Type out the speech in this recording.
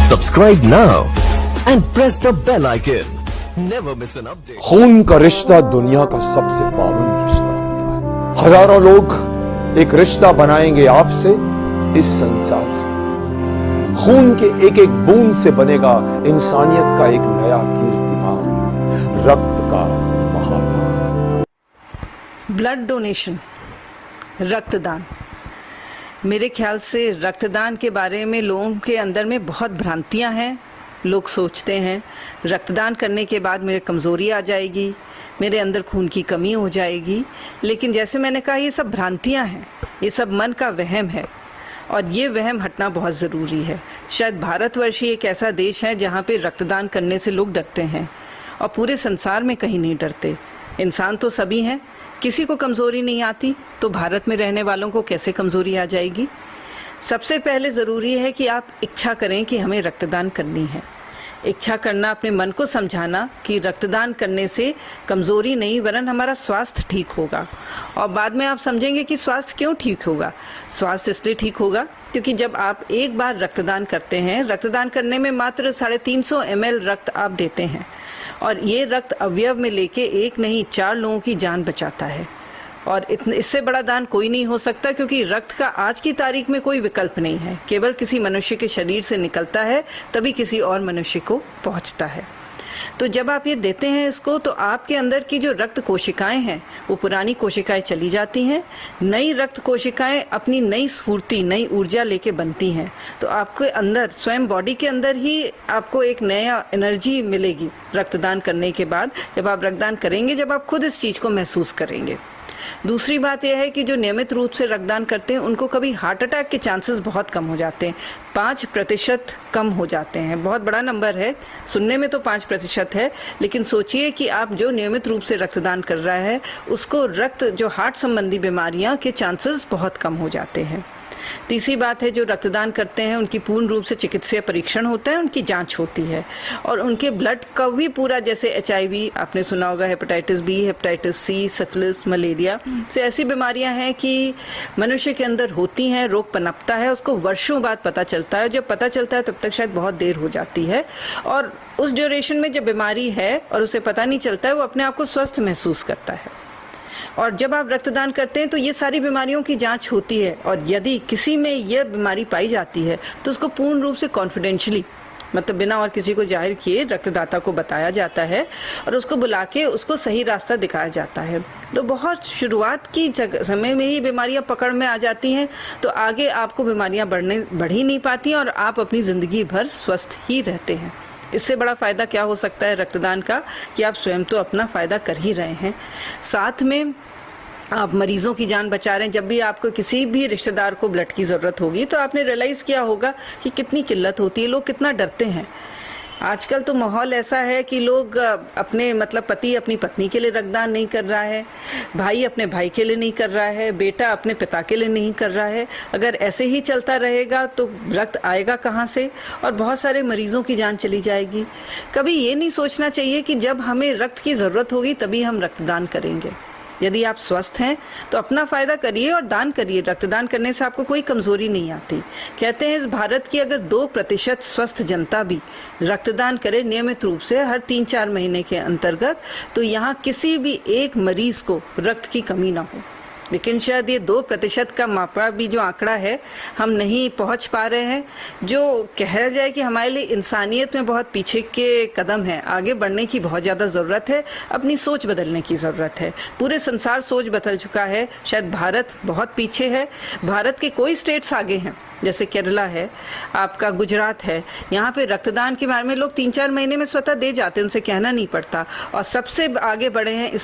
Subscribe now and press the bell icon. Never miss an update. खून का रिश्ता दुनिया का सबसे पावन रिश्ता होता है। हजारों लोग एक रिश्ता बनाएंगे आपसे, इस संसार से। खून के एक एक बूंद से बनेगा इंसानियत का एक नया कीर्तिमान, रक्त का महादान। ब्लड डोनेशन, रक्तदान। मेरे ख्याल से रक्तदान के बारे में लोगों के अंदर में बहुत भ्रांतियां हैं। लोग सोचते हैं रक्तदान करने के बाद मेरे कमज़ोरी आ जाएगी, मेरे अंदर खून की कमी हो जाएगी। लेकिन जैसे मैंने कहा, ये सब भ्रांतियां हैं, ये सब मन का वहम है और ये वहम हटना बहुत ज़रूरी है। शायद भारतवर्ष ही एक ऐसा देश है जहाँ पे रक्तदान करने से लोग डरते हैं और पूरे संसार में कहीं नहीं डरते। इंसान तो सभी हैं, किसी को कमज़ोरी नहीं आती, तो भारत में रहने वालों को कैसे कमज़ोरी आ जाएगी। सबसे पहले ज़रूरी है कि आप इच्छा करें कि हमें रक्तदान करनी है। इच्छा करना, अपने मन को समझाना कि रक्तदान करने से कमज़ोरी नहीं वरन हमारा स्वास्थ्य ठीक होगा। और बाद में आप समझेंगे कि स्वास्थ्य क्यों ठीक होगा। स्वास्थ्य इसलिए ठीक होगा क्योंकि जब आप एक बार रक्तदान करते हैं, रक्तदान करने में मात्र 350 ml रक्त आप देते हैं और ये रक्त अवयव में लेके एक नहीं 4 लोगों की जान बचाता है। और इससे बड़ा दान कोई नहीं हो सकता, क्योंकि रक्त का आज की तारीख में कोई विकल्प नहीं है। केवल किसी मनुष्य के शरीर से निकलता है तभी किसी और मनुष्य को पहुंचता है। तो जब आप ये देते हैं इसको, तो आपके अंदर की जो रक्त कोशिकाएं हैं वो पुरानी कोशिकाएं चली जाती हैं, नई रक्त कोशिकाएं अपनी नई स्फूर्ति, नई ऊर्जा लेके बनती हैं। तो आपके अंदर, स्वयं बॉडी के अंदर ही आपको एक नया एनर्जी मिलेगी रक्तदान करने के बाद। जब आप रक्तदान करेंगे, जब आप खुद इस चीज़ को महसूस करेंगे। दूसरी बात यह है कि जो नियमित रूप से रक्तदान करते हैं उनको कभी हार्ट अटैक के चांसेस बहुत कम हो जाते हैं। 5% कम हो जाते हैं। बहुत बड़ा नंबर है, सुनने में तो 5% है, लेकिन सोचिए कि आप जो नियमित रूप से रक्तदान कर रहा है उसको जो हार्ट संबंधी बीमारियां के चांसेस बहुत कम हो जाते हैं। तीसरी बात है, जो रक्तदान करते हैं उनकी पूर्ण रूप से चिकित्सीय परीक्षण होता है, उनकी जांच होती है और उनके ब्लड का भी पूरा, जैसे HIV आपने सुना होगा, hepatitis B, hepatitis C, syphilis, malaria से ऐसी बीमारियां हैं कि मनुष्य के अंदर होती हैं, रोग पनपता है, उसको वर्षों बाद पता चलता है। जब पता चलता है तब तक शायद बहुत देर हो जाती है और उस ड्यूरेशन में जब बीमारी है और उसे पता नहीं चलता है, वो अपने आप को स्वस्थ महसूस करता है। और जब आप रक्तदान करते हैं तो ये सारी बीमारियों की जांच होती है और यदि किसी में यह बीमारी पाई जाती है तो उसको पूर्ण रूप से कॉन्फिडेंशियली, मतलब बिना और किसी को जाहिर किए, रक्तदाता को बताया जाता है और उसको बुला के उसको सही रास्ता दिखाया जाता है। तो बहुत शुरुआत की समय में ही बीमारियां पकड़ में आ जाती हैं, तो आगे आपको बीमारियां बढ़ ही नहीं पाती और आप अपनी ज़िंदगी भर स्वस्थ ही रहते हैं। इससे बड़ा फ़ायदा क्या हो सकता है रक्तदान का, कि आप स्वयं तो अपना फ़ायदा कर ही रहे हैं, साथ में आप मरीजों की जान बचा रहे हैं। जब भी आपको किसी भी रिश्तेदार को ब्लड की ज़रूरत होगी तो आपने रियलाइज़ किया होगा कि कितनी किल्लत होती है, लोग कितना डरते हैं। आजकल तो माहौल ऐसा है कि लोग अपने, मतलब पति अपनी पत्नी के लिए रक्तदान नहीं कर रहा है, भाई अपने भाई के लिए नहीं कर रहा है, बेटा अपने पिता के लिए नहीं कर रहा है। अगर ऐसे ही चलता रहेगा तो रक्त आएगा कहाँ से और बहुत सारे मरीजों की जान चली जाएगी। कभी ये नहीं सोचना चाहिए कि जब हमें रक्त की ज़रूरत होगी तभी हम रक्तदान करेंगे। यदि आप स्वस्थ हैं तो अपना फ़ायदा करिए और दान करिए। रक्तदान करने से आपको कोई कमज़ोरी नहीं आती। कहते हैं इस भारत की अगर 2% स्वस्थ जनता भी रक्तदान करे नियमित रूप से हर 3-4 महीने के अंतर्गत, तो यहाँ किसी भी एक मरीज़ को रक्त की कमी ना हो। लेकिन शायद ये 2% का मापा भी जो आंकड़ा है, हम नहीं पहुंच पा रहे हैं। जो कहा जाए कि हमारे लिए इंसानियत में बहुत पीछे के कदम है, आगे बढ़ने की बहुत ज़्यादा ज़रूरत है, अपनी सोच बदलने की ज़रूरत है। पूरे संसार सोच बदल चुका है, शायद भारत बहुत पीछे है। भारत के कोई स्टेट्स आगे हैं, जैसे केरला है, आपका गुजरात है, यहाँ पे रक्तदान के बारे में लोग 3-4 महीने में स्वतः दे जाते हैं, उनसे कहना नहीं पड़ता और सबसे आगे बढ़े हैं इस